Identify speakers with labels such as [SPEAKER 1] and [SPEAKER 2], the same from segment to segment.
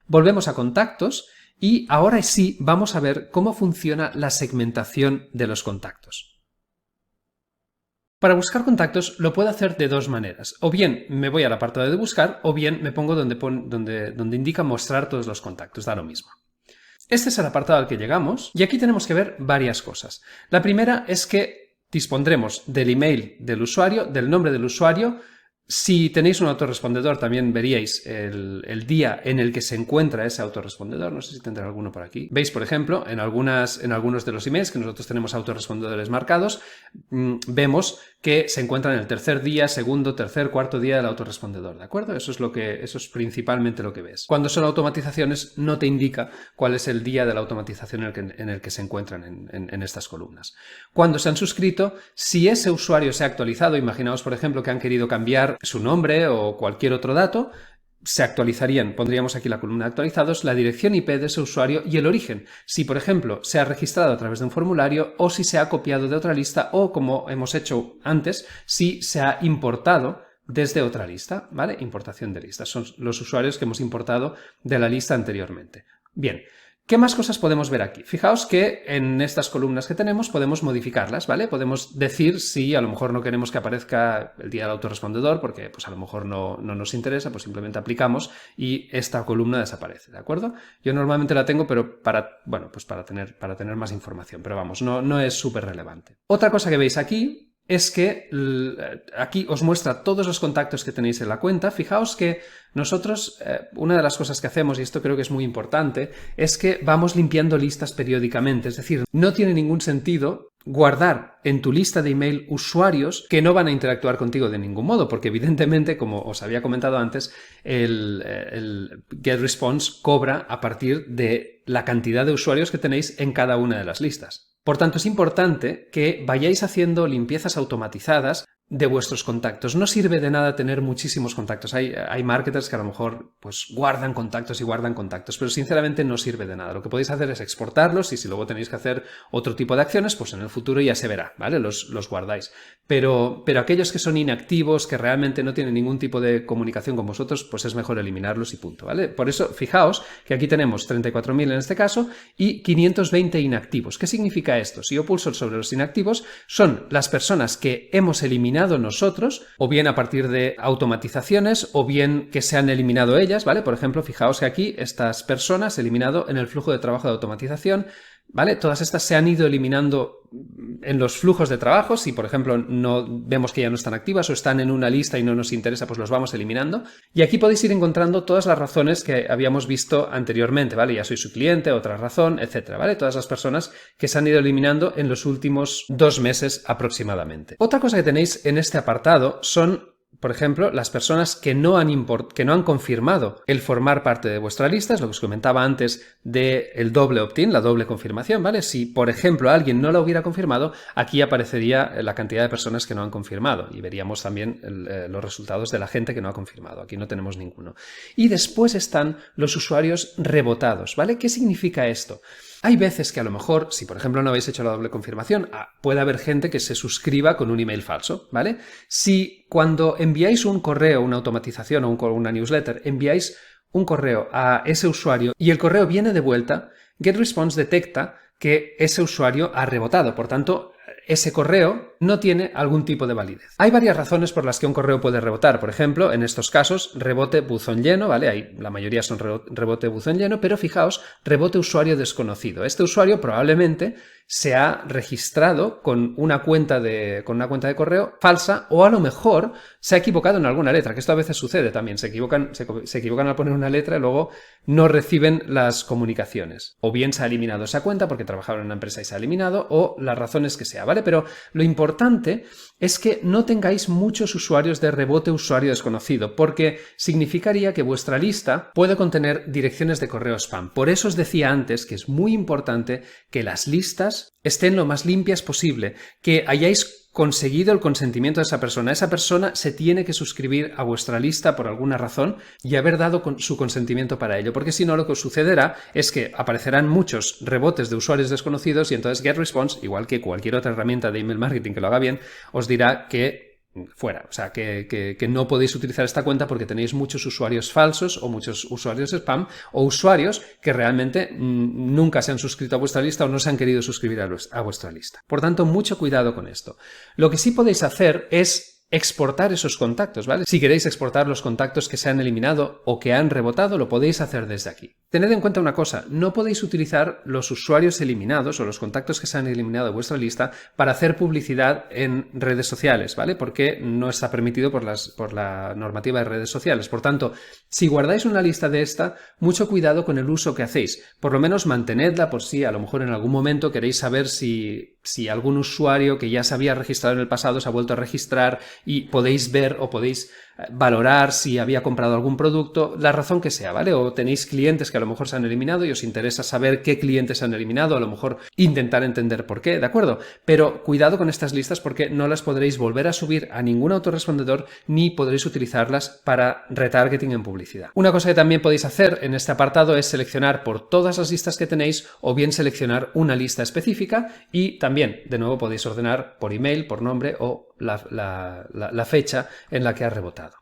[SPEAKER 1] Volvemos a contactos y ahora sí vamos a ver cómo funciona la segmentación de los contactos. Para buscar contactos lo puedo hacer de dos maneras. O bien me voy al apartado de buscar o bien me pongo donde indica mostrar todos los contactos, da lo mismo. Este es el apartado al que llegamos y aquí tenemos que ver varias cosas. La primera es que dispondremos del email del usuario, del nombre del usuario. Si tenéis un autorrespondedor también veríais el día en el que se encuentra ese autorrespondedor. No sé si tendré alguno por aquí. Veis, por ejemplo, en algunos de los emails que nosotros tenemos autorrespondedores marcados, vemos que se encuentra en el tercer día, segundo, tercer, cuarto día del autorrespondedor, ¿de acuerdo? Eso es principalmente lo que ves. Cuando son automatizaciones no te indica cuál es el día de la automatización en el que se encuentran en estas columnas. Cuando se han suscrito, si ese usuario se ha actualizado, imaginaos por ejemplo que han querido cambiar su nombre o cualquier otro dato, se actualizarían, pondríamos aquí la columna de actualizados, la dirección IP de ese usuario y el origen. Si, por ejemplo, se ha registrado a través de un formulario o si se ha copiado de otra lista o, como hemos hecho antes, si se ha importado desde otra lista, ¿vale? Importación de listas. Son los usuarios que hemos importado de la lista anteriormente. Bien. ¿Qué más cosas podemos ver aquí? Fijaos que en estas columnas que tenemos podemos modificarlas, ¿vale? Podemos decir si a lo mejor no queremos que aparezca el día del autorrespondedor porque pues a lo mejor no nos interesa, pues simplemente aplicamos y esta columna desaparece, ¿de acuerdo? Yo normalmente la tengo, pero para tener más información, pero vamos, no es súper relevante. Otra cosa que veis aquí es que aquí os muestra todos los contactos que tenéis en la cuenta. Fijaos que nosotros, una de las cosas que hacemos, y esto creo que es muy importante, es que vamos limpiando listas periódicamente. Es decir, no tiene ningún sentido guardar en tu lista de email usuarios que no van a interactuar contigo de ningún modo, porque evidentemente, como os había comentado antes, el GetResponse cobra a partir de la cantidad de usuarios que tenéis en cada una de las listas. Por tanto, es importante que vayáis haciendo limpiezas automatizadas de vuestros contactos. No sirve de nada tener muchísimos contactos. Hay marketers que a lo mejor pues guardan contactos, pero sinceramente no sirve de nada. Lo que podéis hacer es exportarlos y si luego tenéis que hacer otro tipo de acciones, pues en el futuro ya se verá, ¿vale? Los guardáis. Pero aquellos que son inactivos, que realmente no tienen ningún tipo de comunicación con vosotros, pues es mejor eliminarlos y punto, ¿vale? Por eso, fijaos que aquí tenemos 34.000 en este caso y 520 inactivos. ¿Qué significa esto? Si yo pulso sobre los inactivos, son las personas que hemos eliminado nosotros, o bien a partir de automatizaciones, o bien que se han eliminado ellas, ¿vale? Por ejemplo, fijaos que aquí estas personas eliminado en el flujo de trabajo de automatización, ¿vale? Todas estas se han ido eliminando en los flujos de trabajo. Si, por ejemplo, no vemos que ya no están activas o están en una lista y no nos interesa, pues los vamos eliminando. Y aquí podéis ir encontrando todas las razones que habíamos visto anteriormente, ¿vale? Ya soy su cliente, otra razón, etcétera, ¿vale? Todas las personas que se han ido eliminando en los últimos 2 meses aproximadamente. Otra cosa que tenéis en este apartado son, por ejemplo, las personas que no han confirmado el formar parte de vuestra lista, es lo que os comentaba antes del doble opt-in, la doble confirmación, ¿vale? Si, por ejemplo, alguien no la hubiera confirmado, aquí aparecería la cantidad de personas que no han confirmado y veríamos también los resultados de la gente que no ha confirmado. Aquí no tenemos ninguno. Y después están los usuarios rebotados, ¿vale? ¿Qué significa esto? Hay veces que a lo mejor, si por ejemplo no habéis hecho la doble confirmación, puede haber gente que se suscriba con un email falso, ¿vale? Si cuando enviáis un correo, una automatización o una newsletter, enviáis un correo a ese usuario y el correo viene de vuelta, GetResponse detecta que ese usuario ha rebotado, por tanto, ese correo no tiene algún tipo de validez. Hay varias razones por las que un correo puede rebotar. Por ejemplo, en estos casos, rebote buzón lleno, ¿vale? La mayoría son rebote buzón lleno, pero fijaos, rebote usuario desconocido. Este usuario probablemente se ha registrado con una cuenta de correo falsa o a lo mejor se ha equivocado en alguna letra, que esto a veces sucede también. Se equivocan al poner una letra y luego no reciben las comunicaciones. O bien se ha eliminado esa cuenta porque trabajaba en una empresa y se ha eliminado, o las razones que sea, ¿vale? Pero lo importante es que no tengáis muchos usuarios de rebote usuario desconocido, porque significaría que vuestra lista puede contener direcciones de correo spam. Por eso os decía antes que es muy importante que las listas estén lo más limpias posible, que hayáis conseguido el consentimiento de esa persona. Esa persona se tiene que suscribir a vuestra lista por alguna razón y haber dado su consentimiento para ello, porque si no lo que os sucederá es que aparecerán muchos rebotes de usuarios desconocidos y entonces GetResponse, igual que cualquier otra herramienta de email marketing que lo haga bien, os dirá que fuera. O sea, que no podéis utilizar esta cuenta porque tenéis muchos usuarios falsos o muchos usuarios spam o usuarios que realmente nunca se han suscrito a vuestra lista o no se han querido suscribir a vuestra lista. Por tanto, mucho cuidado con esto. Lo que sí podéis hacer es exportar esos contactos, ¿vale? Si queréis exportar los contactos que se han eliminado o que han rebotado, lo podéis hacer desde aquí. Tened en cuenta una cosa, no podéis utilizar los usuarios eliminados o los contactos que se han eliminado de vuestra lista para hacer publicidad en redes sociales, ¿vale? Porque no está permitido por la normativa de redes sociales. Por tanto, si guardáis una lista de esta, mucho cuidado con el uso que hacéis. Por lo menos mantenedla por si a lo mejor en algún momento queréis saber si algún usuario que ya se había registrado en el pasado se ha vuelto a registrar y podéis ver o podéis valorar si había comprado algún producto, la razón que sea, ¿vale? O tenéis clientes que a lo mejor se han eliminado y os interesa saber qué clientes se han eliminado, a lo mejor intentar entender por qué, ¿de acuerdo? Pero cuidado con estas listas porque no las podréis volver a subir a ningún autorrespondedor ni podréis utilizarlas para retargeting en publicidad. Una cosa que también podéis hacer en este apartado es seleccionar por todas las listas que tenéis o bien seleccionar una lista específica y también, de nuevo, podéis ordenar por email, por nombre o la fecha en la que ha rebotado.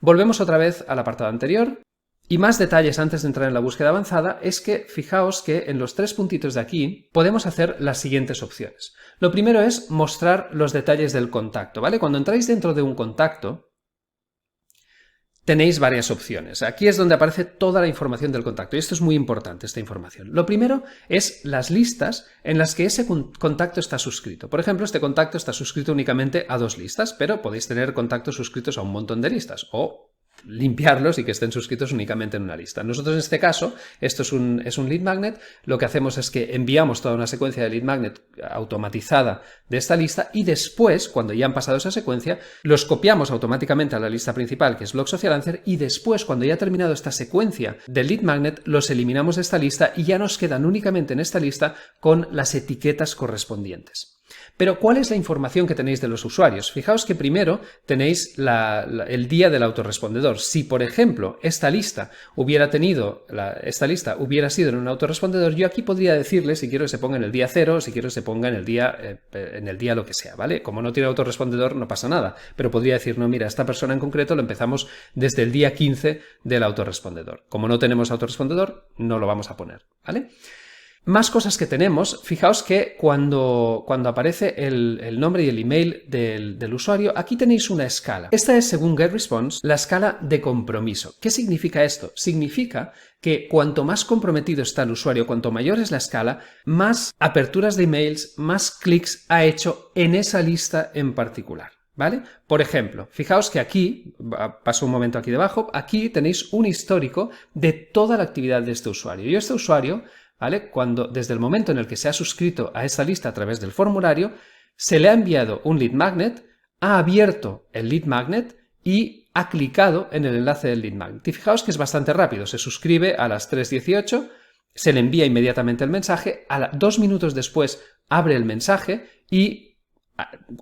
[SPEAKER 1] Volvemos otra vez al apartado anterior y más detalles antes de entrar en la búsqueda avanzada es que fijaos que en los 3 puntitos de aquí podemos hacer las siguientes opciones. Lo primero es mostrar los detalles del contacto, ¿vale? Cuando entráis dentro de un contacto tenéis varias opciones. Aquí es donde aparece toda la información del contacto y esto es muy importante, esta información. Lo primero es las listas en las que ese contacto está suscrito. Por ejemplo, este contacto está suscrito únicamente a 2 listas, pero podéis tener contactos suscritos a un montón de listas o limpiarlos y que estén suscritos únicamente en una lista. Nosotros en este caso, esto es un lead magnet, lo que hacemos es que enviamos toda una secuencia de lead magnet automatizada de esta lista y después, cuando ya han pasado esa secuencia, los copiamos automáticamente a la lista principal que es Blog Social Answer y después, cuando ya ha terminado esta secuencia de lead magnet, los eliminamos de esta lista y ya nos quedan únicamente en esta lista con las etiquetas correspondientes. Pero, ¿cuál es la información que tenéis de los usuarios? Fijaos que primero tenéis el día del autorrespondedor. Si, por ejemplo, esta lista hubiera sido en un autorrespondedor, yo aquí podría decirle si quiero que se ponga en el día 0, si quiero que se ponga en el día lo que sea, ¿vale? Como no tiene autorrespondedor no pasa nada, pero podría decir, no, mira, esta persona en concreto lo empezamos desde el día 15 del autorrespondedor. Como no tenemos autorrespondedor, no lo vamos a poner, ¿vale? Más cosas que tenemos, fijaos que cuando aparece el nombre y el email del usuario, aquí tenéis una escala. Esta es, según GetResponse, la escala de compromiso. ¿Qué significa esto? Significa que cuanto más comprometido está el usuario, cuanto mayor es la escala, más aperturas de emails, más clics ha hecho en esa lista en particular. ¿Vale? Por ejemplo, fijaos que aquí, paso un momento aquí debajo, aquí tenéis un histórico de toda la actividad de este usuario. Y este usuario, ¿vale? Desde el momento en el que se ha suscrito a esta lista a través del formulario, se le ha enviado un lead magnet, ha abierto el lead magnet y ha clicado en el enlace del lead magnet. Y fijaos que es bastante rápido, se suscribe a las 3:18, se le envía inmediatamente el mensaje, 2 minutos después abre el mensaje y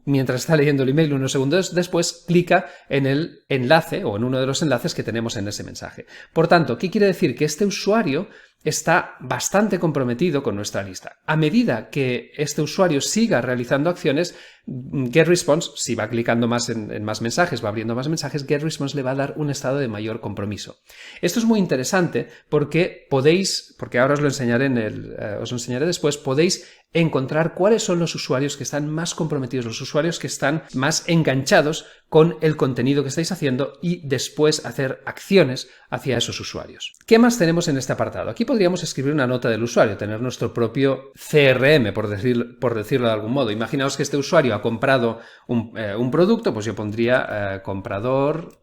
[SPEAKER 1] mientras está leyendo el email unos segundos después, clica en el enlace o en uno de los enlaces que tenemos en ese mensaje. Por tanto, ¿qué quiere decir? Que este usuario está bastante comprometido con nuestra lista. A medida que este usuario siga realizando acciones, GetResponse, si va clicando más en más mensajes, va abriendo más mensajes, GetResponse le va a dar un estado de mayor compromiso. Esto es muy interesante porque ahora os lo enseñaré os lo enseñaré después, podéis encontrar cuáles son los usuarios que están más comprometidos, los usuarios que están más enganchados con el contenido que estáis haciendo y después hacer acciones hacia esos usuarios. ¿Qué más tenemos en este apartado? Aquí podríamos escribir una nota del usuario, tener nuestro propio CRM, por decirlo de algún modo. Imaginaos que este usuario ha comprado un producto, pues yo pondría comprador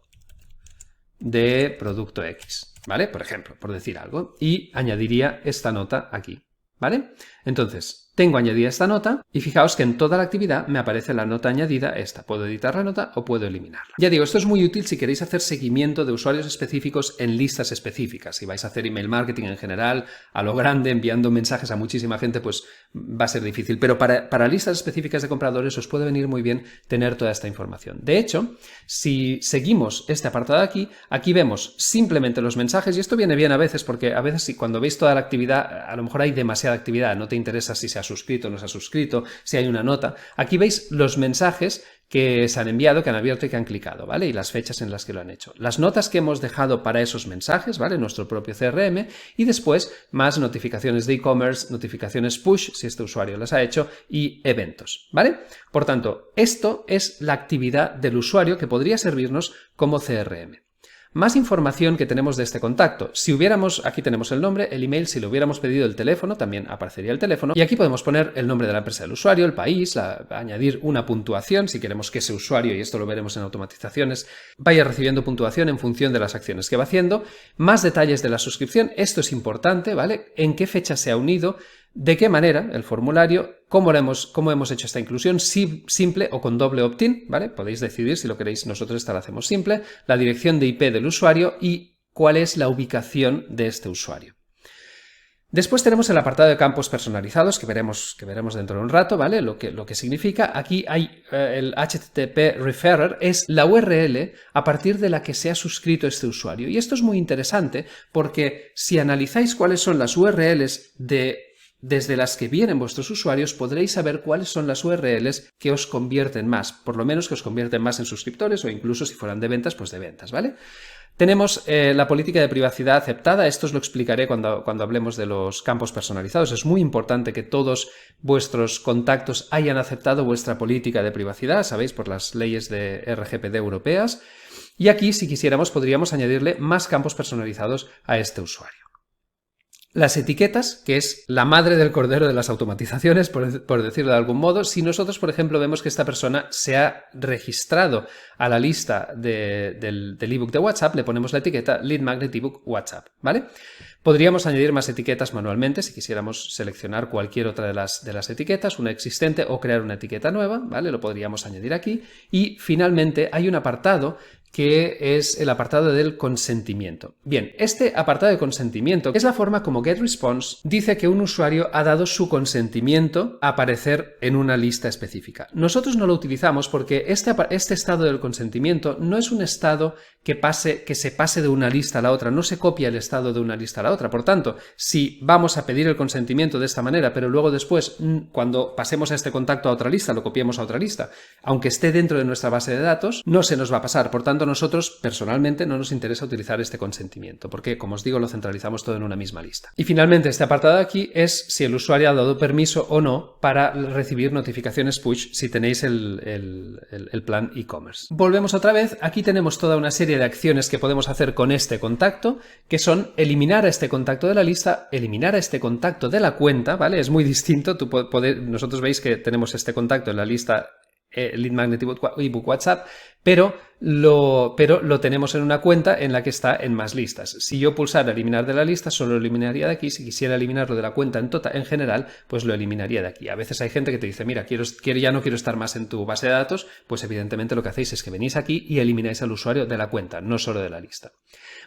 [SPEAKER 1] de producto X, ¿vale? Por ejemplo, por decir algo, y añadiría esta nota aquí, ¿vale? Entonces, tengo añadida esta nota y fijaos que en toda la actividad me aparece la nota añadida esta. Puedo editar la nota o puedo eliminarla. Ya digo, esto es muy útil si queréis hacer seguimiento de usuarios específicos en listas específicas. Si vais a hacer email marketing en general, a lo grande, enviando mensajes a muchísima gente, pues va a ser difícil. Pero para listas específicas de compradores os puede venir muy bien tener toda esta información. De hecho, si seguimos este apartado de aquí vemos simplemente los mensajes y esto viene bien a veces porque a veces cuando veis toda la actividad, a lo mejor hay demasiada actividad, no te interesa si se ha suscrito o no se ha suscrito, si hay una nota. Aquí veis los mensajes que se han enviado, que han abierto y que han clicado, ¿vale? Y las fechas en las que lo han hecho. Las notas que hemos dejado para esos mensajes, ¿vale? Nuestro propio CRM, y después más notificaciones de e-commerce, notificaciones push, si este usuario las ha hecho, y eventos, ¿vale? Por tanto, esto es la actividad del usuario que podría servirnos como CRM. Más información que tenemos de este contacto. Si hubiéramos, aquí tenemos el nombre, el email, si le hubiéramos pedido el teléfono, también aparecería el teléfono. Y aquí podemos poner el nombre de la empresa del usuario, el país, añadir una puntuación, si queremos que ese usuario, y esto lo veremos en automatizaciones, vaya recibiendo puntuación en función de las acciones que va haciendo. Más detalles de la suscripción, esto es importante, ¿vale? En qué fecha se ha unido, de qué manera el formulario, cómo hemos hecho esta inclusión, si simple o con doble opt-in, ¿vale? Podéis decidir si lo queréis, nosotros esta la hacemos simple, la dirección de IP del usuario y cuál es la ubicación de este usuario. Después tenemos el apartado de campos personalizados que veremos dentro de un rato, ¿vale? Lo que significa, aquí hay el HTTP referrer, es la URL a partir de la que se ha suscrito este usuario. Y esto es muy interesante porque si analizáis cuáles son las URLs desde las que vienen vuestros usuarios, podréis saber cuáles son las URLs que os convierten más, por lo menos que os convierten más en suscriptores o incluso si fueran de ventas, pues de ventas, ¿vale? Tenemos la política de privacidad aceptada, esto os lo explicaré cuando hablemos de los campos personalizados. Es muy importante que todos vuestros contactos hayan aceptado vuestra política de privacidad, sabéis, por las leyes de RGPD europeas. Y aquí, si quisiéramos, podríamos añadirle más campos personalizados a este usuario. Las etiquetas, que es la madre del cordero de las automatizaciones, por decirlo de algún modo. Si nosotros, por ejemplo, vemos que esta persona se ha registrado a la lista del ebook de WhatsApp, le ponemos la etiqueta Lead Magnet ebook WhatsApp, ¿vale? Podríamos añadir más etiquetas manualmente si quisiéramos seleccionar cualquier otra de las etiquetas, una existente o crear una etiqueta nueva, ¿vale? Lo podríamos añadir aquí. Y finalmente hay un apartado que es el apartado del consentimiento. Bien, este apartado de consentimiento es la forma como GetResponse dice que un usuario ha dado su consentimiento a aparecer en una lista específica. Nosotros no lo utilizamos porque este estado del consentimiento no es un estado que se pase de una lista a la otra, no se copia el estado de una lista a la otra. Por tanto, si vamos a pedir el consentimiento de esta manera, pero luego después, cuando pasemos a este contacto a otra lista, lo copiamos a otra lista, aunque esté dentro de nuestra base de datos, no se nos va a pasar. Por tanto, nosotros personalmente no nos interesa utilizar este consentimiento porque, como os digo, lo centralizamos todo en una misma lista. Y finalmente, este apartado de aquí es si el usuario ha dado permiso o no para recibir notificaciones push si tenéis el plan e-commerce. Volvemos otra vez. Aquí tenemos toda una serie de acciones que podemos hacer con este contacto, que son eliminar a este contacto de la lista, eliminar a este contacto de la cuenta, ¿vale? Es muy distinto. Nosotros veis que tenemos este contacto en la lista Lead Magnet ebook WhatsApp, pero lo tenemos en una cuenta en la que está en más listas. Si yo pulsara eliminar de la lista, solo lo eliminaría de aquí. Si quisiera eliminarlo de la cuenta en general, pues lo eliminaría de aquí. A veces hay gente que te dice, mira, ya no quiero estar más en tu base de datos, pues evidentemente lo que hacéis es que venís aquí y elimináis al usuario de la cuenta, no solo de la lista.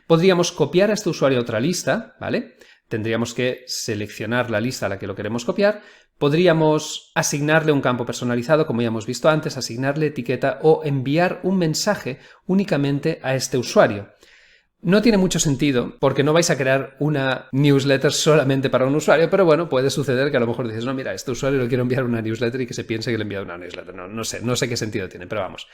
[SPEAKER 1] Podríamos copiar a este usuario a otra lista, ¿vale? Tendríamos que seleccionar la lista a la que lo queremos copiar. Podríamos asignarle un campo personalizado, como ya hemos visto antes, asignarle etiqueta o enviar un mensaje únicamente a este usuario. No tiene mucho sentido porque no vais a crear una newsletter solamente para un usuario, pero bueno, puede suceder que a lo mejor dices, no, mira, este usuario le quiero enviar una newsletter y que se piense que le he enviado una newsletter. No sé qué sentido tiene, pero vamos.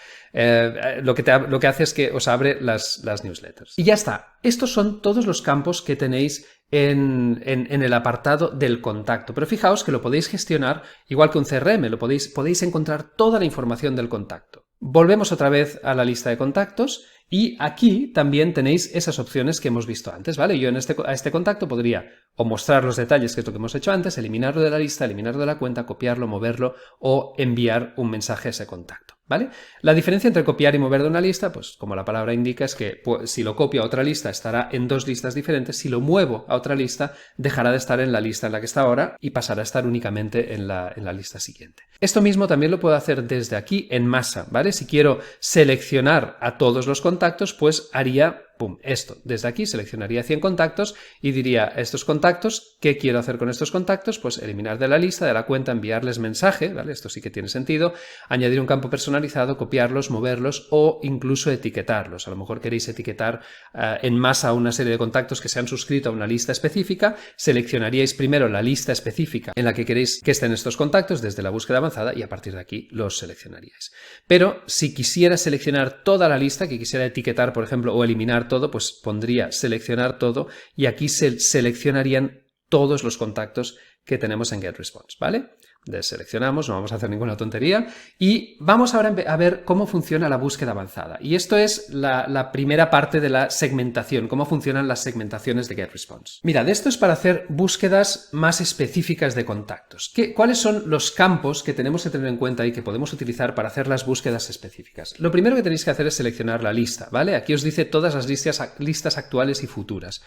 [SPEAKER 1] Lo que hace es que os abre las newsletters. Y ya está. Estos son todos los campos que tenéis en el apartado del contacto. Pero fijaos que lo podéis gestionar igual que un CRM, podéis encontrar toda la información del contacto. Volvemos otra vez a la lista de contactos y aquí también tenéis esas opciones que hemos visto antes, ¿vale? Yo a este contacto podría o mostrar los detalles, que es lo que hemos hecho antes, eliminarlo de la lista, eliminarlo de la cuenta, copiarlo, moverlo o enviar un mensaje a ese contacto, ¿vale? La diferencia entre copiar y mover de una lista, pues como la palabra indica, es que si lo copio a otra lista estará en dos listas diferentes, si lo muevo a otra lista dejará de estar en la lista en la que está ahora y pasará a estar únicamente en la lista siguiente. Esto mismo también lo puedo hacer desde aquí en masa, ¿vale? Si quiero seleccionar a todos los contactos, pues haría pum, esto. Desde aquí seleccionaría 100 contactos y diría, estos contactos, ¿qué quiero hacer con estos contactos? Pues eliminar de la lista, de la cuenta, enviarles mensaje, ¿vale? Esto sí que tiene sentido, añadir un campo personalizado, copiarlos, moverlos o incluso etiquetarlos. A lo mejor queréis etiquetar en masa una serie de contactos que se han suscrito a una lista específica, seleccionaríais primero la lista específica en la que queréis que estén estos contactos desde la búsqueda avanzada y a partir de aquí los seleccionaríais. Pero si quisiera seleccionar toda la lista, que quisiera etiquetar, por ejemplo, o eliminar todo, pues pondría seleccionar todo y aquí se seleccionarían todos los contactos que tenemos en GetResponse, ¿vale? Deseleccionamos, no vamos a hacer ninguna tontería y vamos ahora a ver cómo funciona la búsqueda avanzada. Y esto es la primera parte de la segmentación, cómo funcionan las segmentaciones de GetResponse. Mirad, esto es para hacer búsquedas más específicas de contactos. ¿Cuáles son los campos que tenemos que tener en cuenta y que podemos utilizar para hacer las búsquedas específicas? Lo primero que tenéis que hacer es seleccionar la lista, ¿vale? Aquí os dice todas las listas actuales y futuras.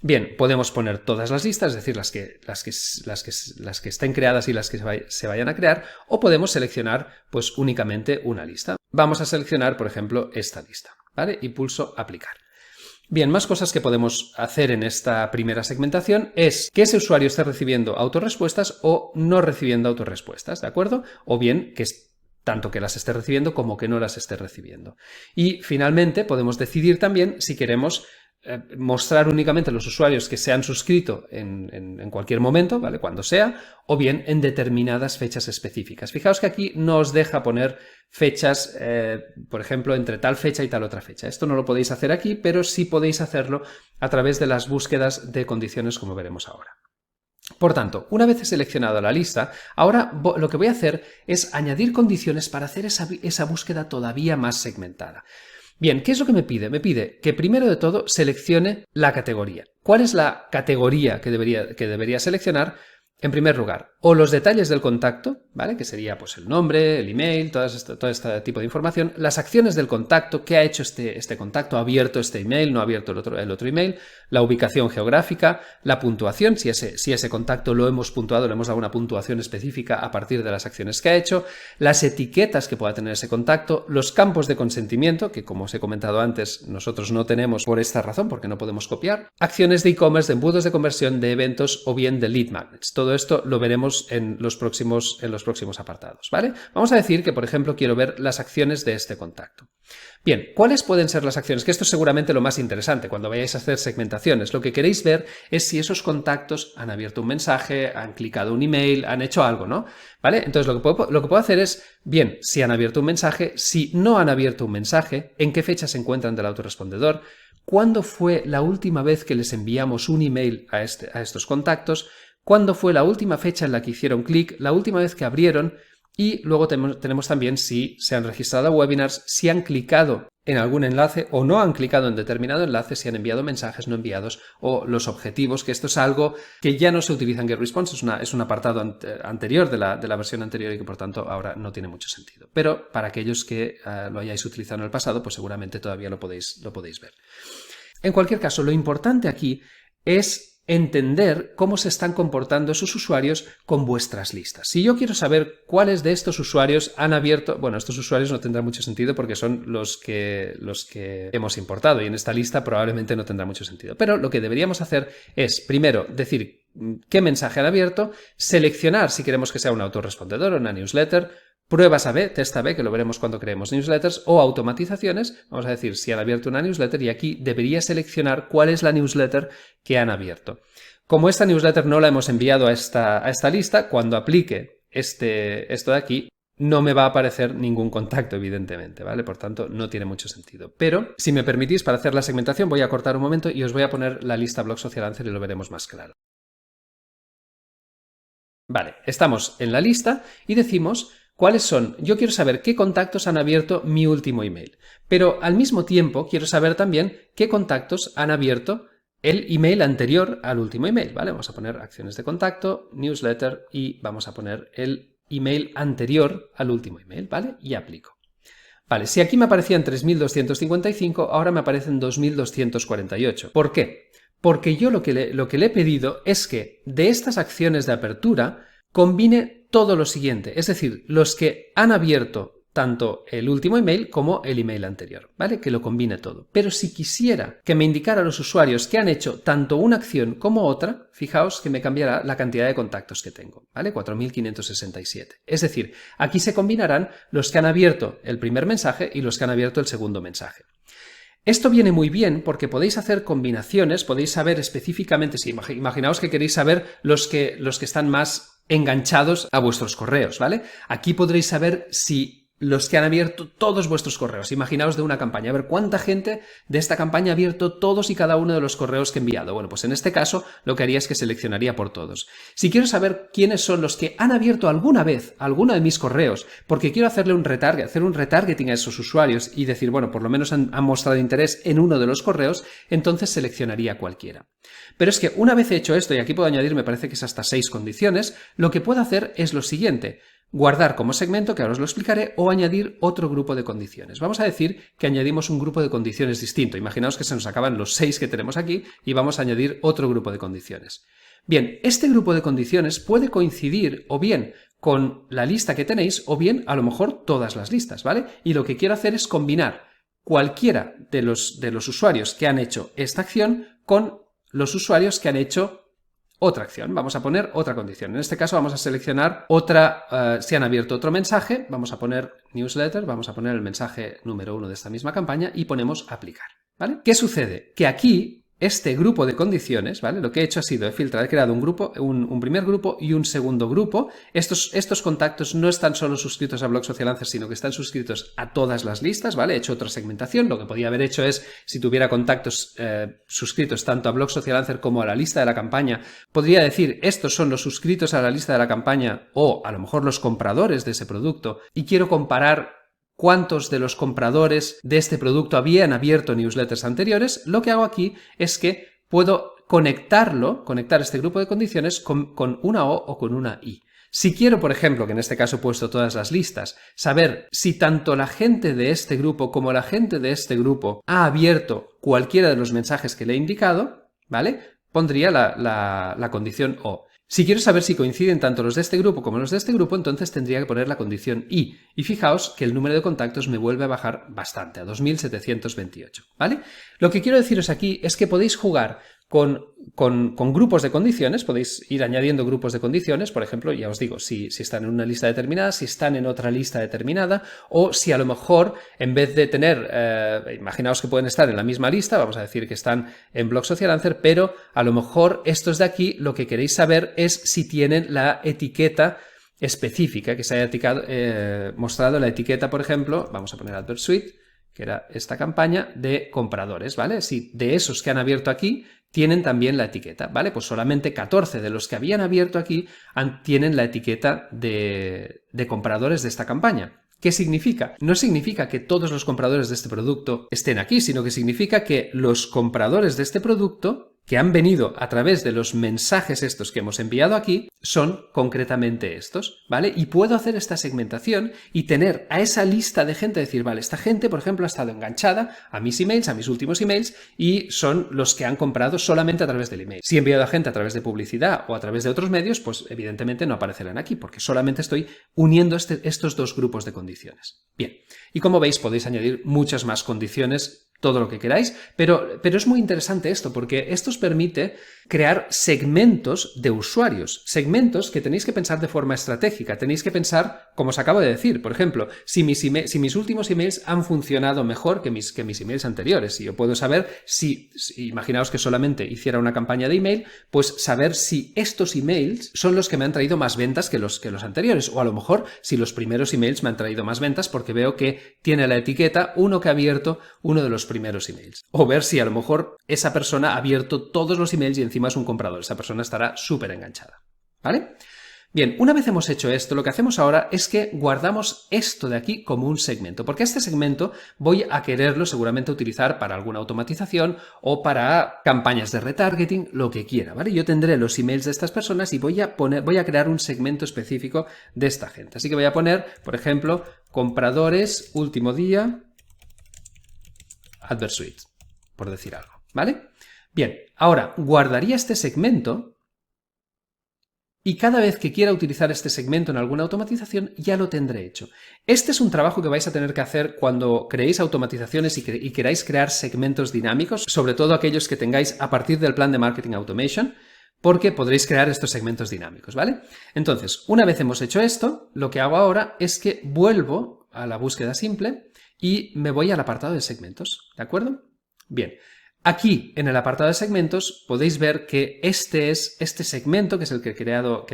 [SPEAKER 1] Bien, podemos poner todas las listas, es decir, las que estén creadas y las que se vayan a crear, o podemos seleccionar pues únicamente una lista. Vamos a seleccionar, por ejemplo, esta lista, ¿vale? Y pulso aplicar. Bien, más cosas que podemos hacer en esta primera segmentación es que ese usuario esté recibiendo autorrespuestas o no recibiendo autorrespuestas, ¿de acuerdo? O bien que tanto que las esté recibiendo como que no las esté recibiendo. Y finalmente podemos decidir también si queremos mostrar únicamente a los usuarios que se han suscrito en cualquier momento, ¿vale? Cuando sea, o bien en determinadas fechas específicas. Fijaos que aquí no os deja poner fechas, por ejemplo, entre tal fecha y tal otra fecha. Esto no lo podéis hacer aquí, pero sí podéis hacerlo a través de las búsquedas de condiciones, como veremos ahora. Por tanto, una vez he seleccionado la lista, ahora lo que voy a hacer es añadir condiciones para hacer esa búsqueda todavía más segmentada. Bien, ¿qué es lo que me pide? Me pide que primero de todo seleccione la categoría. ¿Cuál es la categoría que debería seleccionar? En primer lugar, o los detalles del contacto, ¿vale? Que sería pues el nombre, el email, todo este tipo de información, las acciones del contacto, qué ha hecho este contacto, ha abierto este email, no ha abierto el otro email, la ubicación geográfica, la puntuación, si ese contacto lo hemos puntuado, le hemos dado una puntuación específica a partir de las acciones que ha hecho, las etiquetas que pueda tener ese contacto, los campos de consentimiento, que como os he comentado antes, nosotros no tenemos por esta razón, porque no podemos copiar, acciones de e-commerce, de embudos de conversión, de eventos o bien de lead magnets. Todo esto lo veremos en los próximos apartados, ¿vale? Vamos a decir que, por ejemplo, quiero ver las acciones de este contacto. Bien, ¿cuáles pueden ser las acciones? Que esto es seguramente lo más interesante cuando vayáis a hacer segmentaciones. Lo que queréis ver es si esos contactos han abierto un mensaje, han clicado un email, han hecho algo, ¿no? ¿Vale? Entonces lo que puedo hacer es, bien, si han abierto un mensaje, si no han abierto un mensaje, en qué fecha se encuentran del autorrespondedor, cuándo fue la última vez que les enviamos un email a estos contactos, cuándo fue la última fecha en la que hicieron clic, la última vez que abrieron y luego tenemos también si se han registrado a webinars, si han clicado en algún enlace o no han clicado en determinado enlace, si han enviado mensajes no enviados o los objetivos, que esto es algo que ya no se utiliza en GetResponse, es un apartado anterior de la versión anterior y que por tanto ahora no tiene mucho sentido. Pero para aquellos que lo hayáis utilizado en el pasado, pues seguramente todavía lo podéis ver. En cualquier caso, lo importante aquí es entender cómo se están comportando esos usuarios con vuestras listas. Si yo quiero saber cuáles de estos usuarios han abierto, bueno, estos usuarios no tendrá mucho sentido porque son los que hemos importado y en esta lista probablemente no tendrá mucho sentido. Pero lo que deberíamos hacer es, primero, decir qué mensaje han abierto, seleccionar si queremos que sea un autorrespondedor o una newsletter, pruebas A/B, test A/B, que lo veremos cuando creemos newsletters, o automatizaciones, vamos a decir si han abierto una newsletter y aquí debería seleccionar cuál es la newsletter que han abierto. Como esta newsletter no la hemos enviado a esta lista, cuando aplique esto de aquí, no me va a aparecer ningún contacto, evidentemente, ¿vale? Por tanto, no tiene mucho sentido. Pero, si me permitís, para hacer la segmentación voy a cortar un momento y os voy a poner la lista Blog Social Answer y lo veremos más claro. Vale, estamos en la lista y decimos ¿cuáles son? Yo quiero saber qué contactos han abierto mi último email, pero al mismo tiempo quiero saber también qué contactos han abierto el email anterior al último email, ¿vale? Vamos a poner acciones de contacto, newsletter y vamos a poner el email anterior al último email, ¿vale? Y aplico. Vale, si aquí me aparecían 3.255, ahora me aparecen 2.248. ¿Por qué? Porque yo lo que le he pedido es que de estas acciones de apertura combine todo lo siguiente, es decir, los que han abierto tanto el último email como el email anterior, ¿vale? Que lo combine todo. Pero si quisiera que me indicara a los usuarios que han hecho tanto una acción como otra, fijaos que me cambiará la cantidad de contactos que tengo, ¿vale? 4.567. Es decir, aquí se combinarán los que han abierto el primer mensaje y los que han abierto el segundo mensaje. Esto viene muy bien porque podéis hacer combinaciones, podéis saber específicamente, si imaginaos que queréis saber los que están más enganchados a vuestros correos, ¿vale? Aquí podréis saber si los que han abierto todos vuestros correos. Imaginaos de una campaña, a ver cuánta gente de esta campaña ha abierto todos y cada uno de los correos que he enviado. Bueno, pues en este caso lo que haría es que seleccionaría por todos. Si quiero saber quiénes son los que han abierto alguna vez alguno de mis correos, porque quiero hacer un retargeting a esos usuarios y decir, bueno, por lo menos han mostrado interés en uno de los correos, entonces seleccionaría cualquiera. Pero es que una vez hecho esto, y aquí puedo añadir, me parece que es hasta 6 condiciones, lo que puedo hacer es lo siguiente: guardar como segmento, que ahora os lo explicaré, o añadir otro grupo de condiciones. Vamos a decir que añadimos un grupo de condiciones distinto. Imaginaos que se nos acaban los 6 que tenemos aquí y vamos a añadir otro grupo de condiciones. Bien, este grupo de condiciones puede coincidir o bien con la lista que tenéis o bien a lo mejor todas las listas, ¿vale? Y lo que quiero hacer es combinar cualquiera de los usuarios que han hecho esta acción con los usuarios que han hecho otra acción. Vamos a poner otra condición. En este caso vamos a seleccionar otra, si han abierto otro mensaje, vamos a poner newsletter, vamos a poner el mensaje número 1 de esta misma campaña y ponemos aplicar, ¿vale? ¿Qué sucede? Que aquí este grupo de condiciones, ¿vale? Lo que he hecho ha sido he creado un grupo, un primer grupo y un segundo grupo. Estos contactos no están solo suscritos a Blog Social Answers, sino que están suscritos a todas las listas, ¿vale? He hecho otra segmentación. Lo que podía haber hecho es, si tuviera contactos suscritos tanto a Blog Social Answers como a la lista de la campaña, podría decir, estos son los suscritos a la lista de la campaña o a lo mejor los compradores de ese producto y quiero comparar cuántos de los compradores de este producto habían abierto newsletters anteriores. Lo que hago aquí es que puedo conectar este grupo de condiciones con una O con una I. Si quiero, por ejemplo, que en este caso he puesto todas las listas, saber si tanto la gente de este grupo como la gente de este grupo ha abierto cualquiera de los mensajes que le he indicado, ¿vale? Pondría la condición O. Si quiero saber si coinciden tanto los de este grupo como los de este grupo, entonces tendría que poner la condición I. Y fijaos que el número de contactos me vuelve a bajar bastante, a 2.728, ¿vale? Lo que quiero deciros aquí es que podéis jugar con grupos de condiciones, podéis ir añadiendo grupos de condiciones, por ejemplo, ya os digo, si están en una lista determinada, si están en otra lista determinada, o si a lo mejor, en vez de tener, imaginaos que pueden estar en la misma lista, vamos a decir que están en Blog Social Answers, pero a lo mejor estos de aquí lo que queréis saber es si tienen la etiqueta específica, que se haya mostrado la etiqueta, por ejemplo, vamos a poner Advert Suite, que era esta campaña de compradores, ¿vale? Si de esos que han abierto aquí tienen también la etiqueta, ¿vale? Pues solamente 14 de los que habían abierto aquí tienen la etiqueta de compradores de esta campaña. ¿Qué significa? No significa que todos los compradores de este producto estén aquí, sino que significa que los compradores de este producto que han venido a través de los mensajes estos que hemos enviado aquí son concretamente estos, ¿vale? Y puedo hacer esta segmentación y tener a esa lista de gente, decir, vale, esta gente, por ejemplo, ha estado enganchada a mis emails, a mis últimos emails, y son los que han comprado solamente a través del email. Si he enviado a gente a través de publicidad o a través de otros medios, pues evidentemente no aparecerán aquí, porque solamente estoy uniendo estos dos grupos de condiciones. Bien, y como veis podéis añadir muchas más condiciones, todo lo que queráis, pero es muy interesante esto, porque esto os permite crear segmentos de usuarios, segmentos que tenéis que pensar de forma estratégica, tenéis que pensar, como os acabo de decir, por ejemplo, si mis últimos emails han funcionado mejor que mis emails anteriores, y yo puedo saber si imaginaos que solamente hiciera una campaña de email, pues saber si estos emails son los que me han traído más ventas que los anteriores, o a lo mejor si los primeros emails me han traído más ventas porque veo que tiene la etiqueta uno que ha abierto uno de los primeros emails, o ver si a lo mejor esa persona ha abierto todos los emails y encima es un comprador, esa persona estará súper enganchada, ¿vale? Bien, una vez hemos hecho esto, lo que hacemos ahora es que guardamos esto de aquí como un segmento, porque este segmento voy a quererlo seguramente utilizar para alguna automatización o para campañas de retargeting, lo que quiera, ¿vale? Yo tendré los emails de estas personas y voy a crear un segmento específico de esta gente. Así que voy a poner, por ejemplo, compradores, último día, Advert Suite, por decir algo, ¿vale? Bien, ahora guardaría este segmento y cada vez que quiera utilizar este segmento en alguna automatización ya lo tendré hecho. Este es un trabajo que vais a tener que hacer cuando creéis automatizaciones y queráis crear segmentos dinámicos, sobre todo aquellos que tengáis a partir del plan de Marketing Automation, porque podréis crear estos segmentos dinámicos, ¿vale? Entonces, una vez hemos hecho esto, lo que hago ahora es que vuelvo a la búsqueda simple y me voy al apartado de segmentos, ¿de acuerdo? Bien, aquí en el apartado de segmentos podéis ver que este segmento, que es el que he creado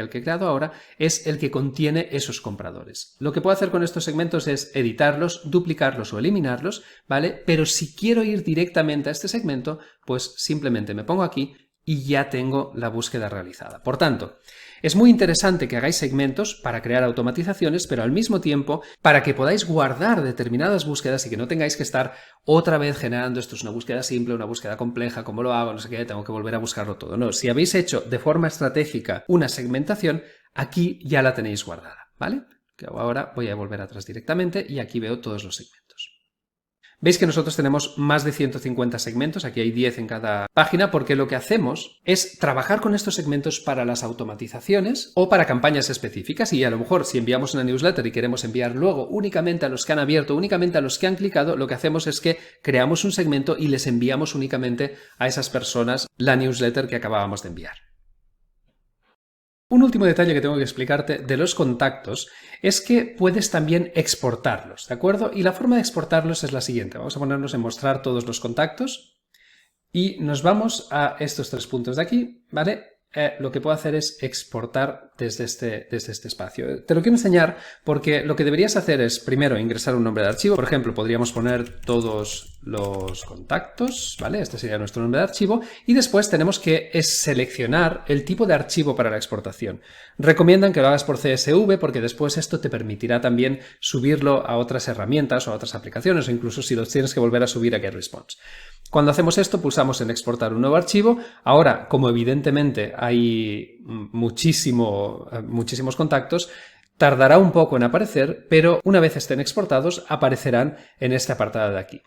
[SPEAKER 1] ahora, es el que contiene esos compradores. Lo que puedo hacer con estos segmentos es editarlos, duplicarlos o eliminarlos, ¿vale? Pero si quiero ir directamente a este segmento, pues simplemente me pongo aquí y ya tengo la búsqueda realizada. Por tanto, es muy interesante que hagáis segmentos para crear automatizaciones, pero al mismo tiempo para que podáis guardar determinadas búsquedas y que no tengáis que estar otra vez generando esto es una búsqueda simple, una búsqueda compleja, ¿cómo lo hago? No sé qué, tengo que volver a buscarlo todo. No, si habéis hecho de forma estratégica una segmentación, aquí ya la tenéis guardada, ¿vale? Que ahora voy a volver atrás directamente y aquí veo todos los segmentos. Veis que nosotros tenemos más de 150 segmentos, aquí hay 10 en cada página, porque lo que hacemos es trabajar con estos segmentos para las automatizaciones o para campañas específicas, y a lo mejor si enviamos una newsletter y queremos enviar luego únicamente a los que han abierto, únicamente a los que han clicado, lo que hacemos es que creamos un segmento y les enviamos únicamente a esas personas la newsletter que acabábamos de enviar. Un último detalle que tengo que explicarte de los contactos es que puedes también exportarlos, ¿de acuerdo? Y la forma de exportarlos es la siguiente. Vamos a ponernos en mostrar todos los contactos y nos vamos a estos 3 puntos de aquí, ¿vale? Lo que puedo hacer es exportar desde este espacio. Te lo quiero enseñar porque lo que deberías hacer es primero ingresar un nombre de archivo. Por ejemplo, podríamos poner todos los contactos, ¿vale? Este sería nuestro nombre de archivo. Y después tenemos que seleccionar el tipo de archivo para la exportación. Recomiendan que lo hagas por CSV porque después esto te permitirá también subirlo a otras herramientas o a otras aplicaciones o incluso si los tienes que volver a subir a GetResponse. Cuando hacemos esto, pulsamos en exportar un nuevo archivo. Ahora, como evidentemente hay muchísimos contactos, tardará un poco en aparecer, pero una vez estén exportados, aparecerán en este apartado de aquí.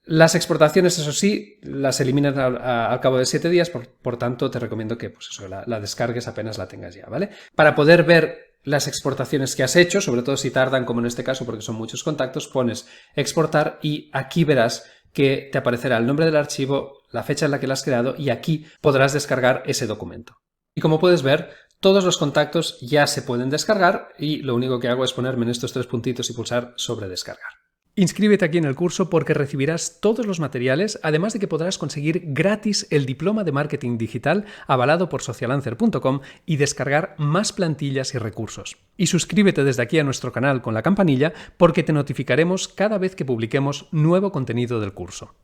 [SPEAKER 1] Las exportaciones, eso sí, las eliminan al cabo de 7 días, por tanto, te recomiendo que pues eso, la descargues apenas la tengas ya, ¿vale? Para poder ver las exportaciones que has hecho, sobre todo si tardan, como en este caso, porque son muchos contactos, pones exportar y aquí verás que te aparecerá el nombre del archivo, la fecha en la que lo has creado y aquí podrás descargar ese documento. Y como puedes ver, todos los contactos ya se pueden descargar y lo único que hago es ponerme en estos 3 puntitos y pulsar sobre descargar. Inscríbete aquí en el curso porque recibirás todos los materiales, además de que podrás conseguir gratis el diploma de marketing digital avalado por socialancer.com y descargar más plantillas y recursos. Y suscríbete desde aquí a nuestro canal con la campanilla porque te notificaremos cada vez que publiquemos nuevo contenido del curso.